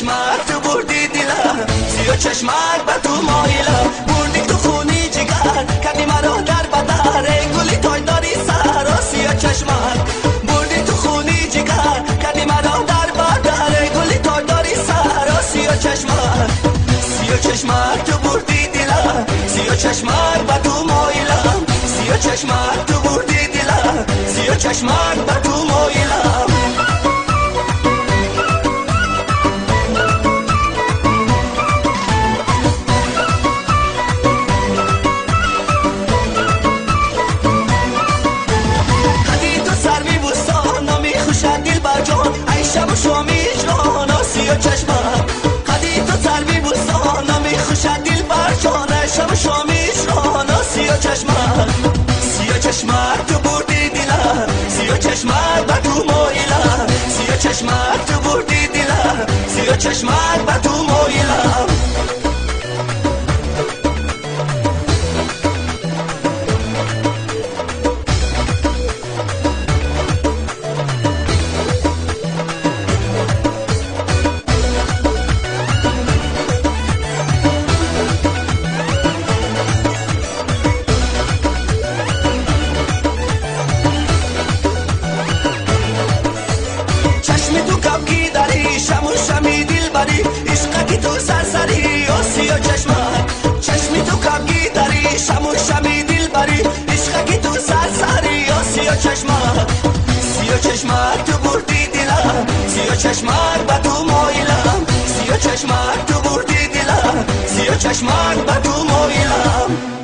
چشمک تو بردی دلم، سیاه چشمک به تو مایلم. بردی تو خونی جگر، کردی مرا در بدر، ای گلی تای داری سر. سیاه چشمک بردی تو خونی جگر، کردی مرا در بدر، ای گلی تای داری سر. سیاه چشمک، سیاه چشمک تو بردی دلم، سیاه چشمک به تو مایلم. سیاه چشمک تو بردی دلم، سیاه چشمک به تو مایلم. شب و شامی جانا سیاه چشمک، قدی تو سروی بوستانا میخوشد دل بر جانه. شب و شامی جانا سیاه چشمک، سیاه چشمک تو بردی دلم، سیاه چشمک به تو مایلم. سیاه چشمک تو بردی دلم، سیاه چشمک به تو مایلم. شمو شمی دل بری عشقی تو سرسری. او سیاه چشمک، چشمی تو کبگی داری. شمو شمی دل بری عشقی تو سرسری. او سیاه چشمک، سیاه چشمک تو بردی دلم، سیاه چشمک به تو مایلم. سیاه چشمک تو بردی دلم، سیاه چشمک به تو مایلم.